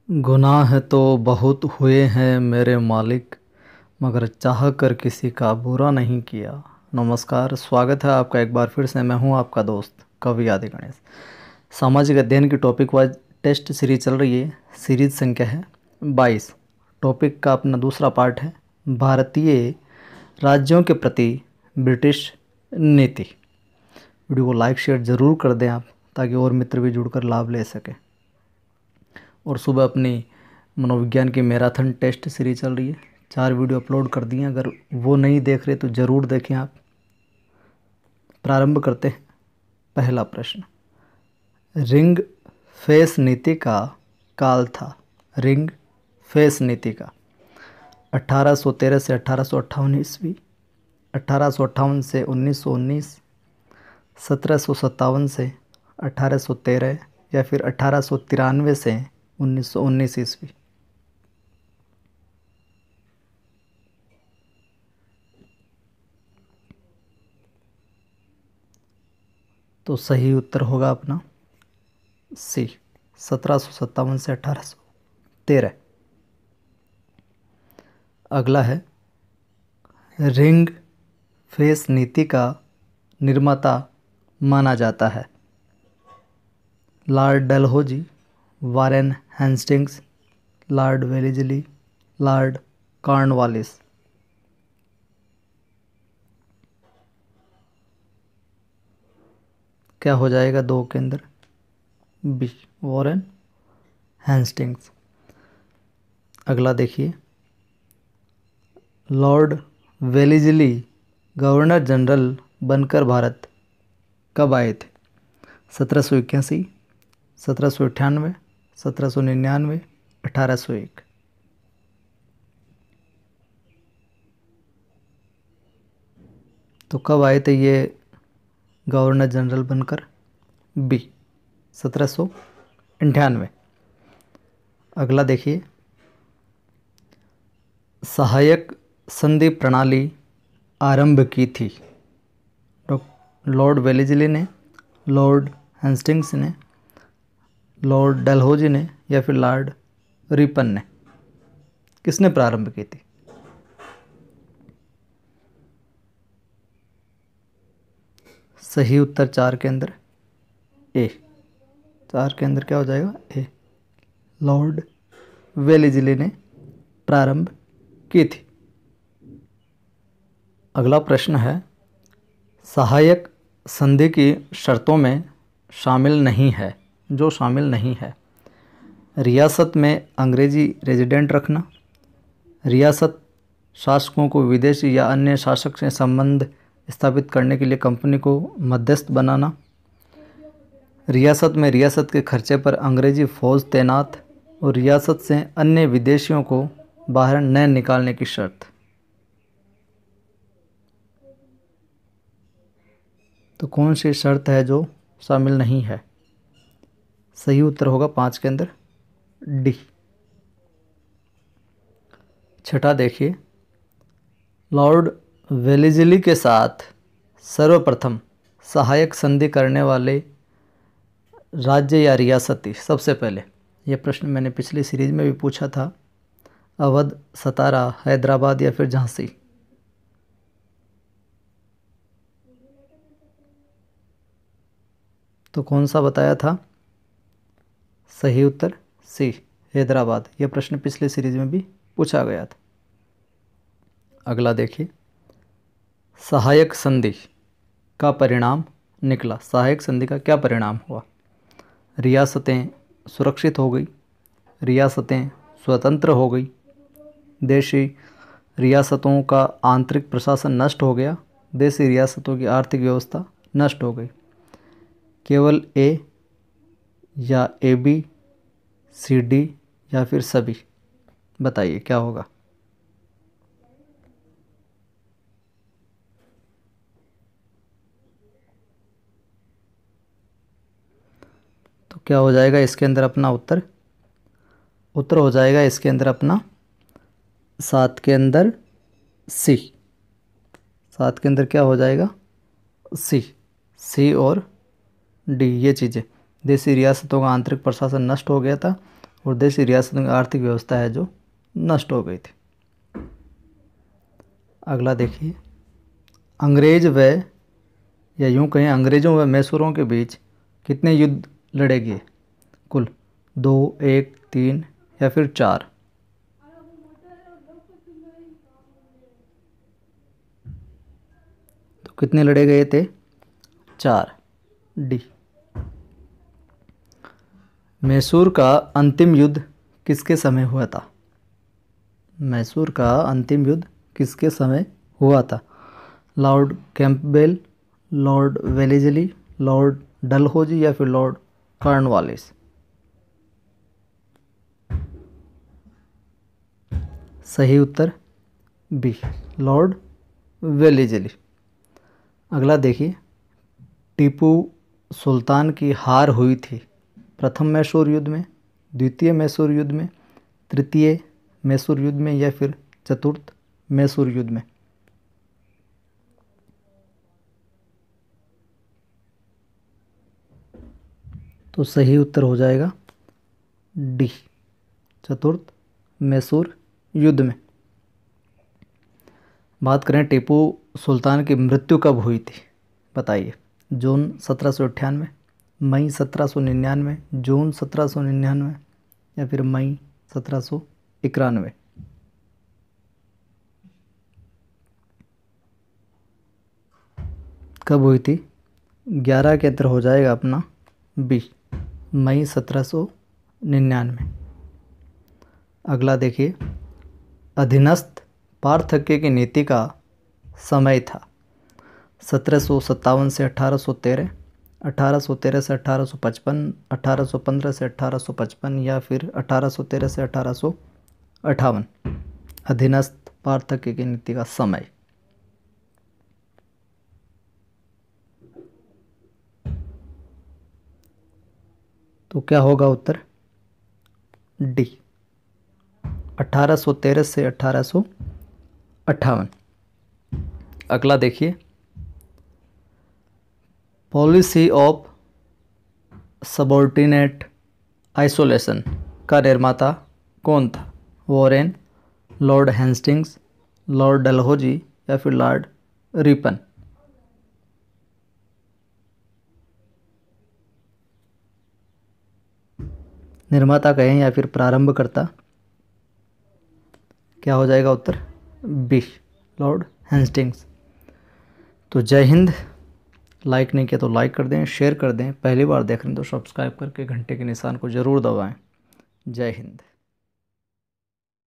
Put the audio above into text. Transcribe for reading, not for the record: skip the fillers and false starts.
गुनाह तो बहुत हुए हैं मेरे मालिक, मगर चाह कर किसी का बुरा नहीं किया। नमस्कार, स्वागत है आपका एक बार फिर से। मैं हूं आपका दोस्त कवि आदि गणेश। सामाजिक अध्ययन की टॉपिक वाइज टेस्ट सीरीज चल रही है। सीरीज संख्या है 22। टॉपिक का अपना दूसरा पार्ट है भारतीय राज्यों के प्रति ब्रिटिश नीति। वीडियो को लाइक शेयर ज़रूर कर दें आप, ताकि और मित्र भी जुड़कर लाभ ले सकें। और सुबह अपनी मनोविज्ञान की मैराथन टेस्ट सीरीज चल रही है। 4 वीडियो अपलोड कर दिए, अगर वो नहीं देख रहे तो ज़रूर देखें आप। प्रारंभ करते हैं। पहला प्रश्न, रिंग फेस नीति का काल था। रिंग फेस नीति का 1813 से 1858 ईस्वी, 1858 से 1919, 1757 से 1813 या फिर 1893 से 1919 ईस्वी। तो सही उत्तर होगा अपना सी, 1757 से 1813। अगला है, रिंग फेस नीति का निर्माता माना जाता है lord Dalhousie, Warren Hastings, lord Wellesley, lord Cornwallis. क्या हो जाएगा दो के अंदर? B, Warren Hastings. अगला देखिए, लॉर्ड वेलेस्ली गवर्नर जनरल बनकर भारत कब आए थे? 1781, 1798, 1799, 1801। तो कब आए थे ये गवर्नर जनरल बनकर? बी, 1798। अगला देखिए, सहायक संधि प्रणाली आरंभ की थी लॉर्ड वेलेस्ली ने, लॉर्ड हेस्टिंग्स ने, लॉर्ड डलहौजी ने या फिर लॉर्ड रिपन ने? किसने प्रारंभ की थी? सही उत्तर 4 के अंदर ए। 4 के अंदर क्या हो जाएगा? ए, लॉर्ड वेलेस्ली ने प्रारंभ की थी। अगला प्रश्न है, सहायक संधि की शर्तों में शामिल नहीं है, जो शामिल नहीं है, रियासत में अंग्रेजी रेजिडेंट रखना, रियासत शासकों को विदेशी या अन्य शासक से संबंध स्थापित करने के लिए कंपनी को मध्यस्थ बनाना, रियासत में रियासत के खर्चे पर अंग्रेजी फौज तैनात, और रियासत से अन्य विदेशियों को बाहर न निकालने की शर्त। तो कौन सी शर्त है जो शामिल नहीं है? सही उत्तर होगा 5 के अंदर डी। छठा देखिए, लॉर्ड वेलेस्ली के साथ सर्वप्रथम सहायक संधि करने वाले राज्य या रियासत थी सबसे पहले? यह प्रश्न मैंने पिछली सीरीज में भी पूछा था। अवध, सतारा, हैदराबाद या फिर झांसी? तो कौन सा बताया था? सही उत्तर सी, हैदराबाद। यह प्रश्न पिछले सीरीज में भी पूछा गया था। अगला देखिए, सहायक संधि का परिणाम निकला। सहायक संधि का क्या परिणाम हुआ? रियासतें सुरक्षित हो गई, रियासतें स्वतंत्र हो गई, देशी रियासतों का आंतरिक प्रशासन नष्ट हो गया, देशी रियासतों की आर्थिक व्यवस्था नष्ट हो गई। केवल ए या ए बी, सी डी या फिर सभी? बताइए क्या होगा। तो क्या हो जाएगा इसके अंदर अपना उत्तर? उत्तर हो जाएगा इसके अंदर अपना 7 के अंदर सी। 7 के अंदर क्या हो जाएगा? सी। सी और डी, ये चीज़ें। देशी रियासतों का आंतरिक प्रशासन नष्ट हो गया था और देसी रियासतों की आर्थिक व्यवस्था है जो नष्ट हो गई थी। अगला देखिए, अंग्रेज व या यूं कहें अंग्रेज़ों व मैसूरों के बीच कितने युद्ध लड़े गए? कुल 2, 1, 3 या फिर 4? तो कितने लड़े गए थे? 4, डी। मैसूर का अंतिम युद्ध किसके समय हुआ था? मैसूर का अंतिम युद्ध किसके समय हुआ था? Lord Campbell, Lord Wellesley, Lord Dalhousie या फिर लॉर्ड कॉर्नवालिस? सही उत्तर बी, लॉर्ड वेलेस्ली। अगला देखिए, टीपू सुल्तान की हार हुई थी प्रथम मैसूर युद्ध में, द्वितीय मैसूर युद्ध में, तृतीय मैसूर युद्ध में या फिर चतुर्थ मैसूर युद्ध में? तो सही उत्तर हो जाएगा डी, चतुर्थ मैसूर युद्ध में। बात करें टीपू सुल्तान की मृत्यु कब हुई थी, बताइए। जून 1798, मई 1799, जून 1799 या फिर मई 1791? कब हुई थी? 11 के अंतर हो जाएगा अपना बी, मई 1799। अगला देखिए, अधीनस्थ पार्थक्य की नीति का समय था 1757 से 1813, 1813 से 1855, 1815 से 1855 या फिर 1813 से 1858? अधीनस्थ पार्थक्य की नीति का समय। तो क्या होगा उत्तर? डी, 1813 से 1858। अगला देखिए, पॉलिसी ऑफ सबऑर्डिनेट आइसोलेशन का निर्माता कौन था? Warren, Lord Hastings, Lord Dalhousie या फिर लॉर्ड रिपन? निर्माता कहें या फिर प्रारंभकर्ता? क्या हो जाएगा उत्तर? B, Lord Hastings. तो जय हिंद। लाइक नहीं किया तो लाइक कर दें, शेयर कर दें, पहली बार देख रहे हैं तो सब्सक्राइब करके घंटे के निशान को ज़रूर दबाएं। जय हिंद।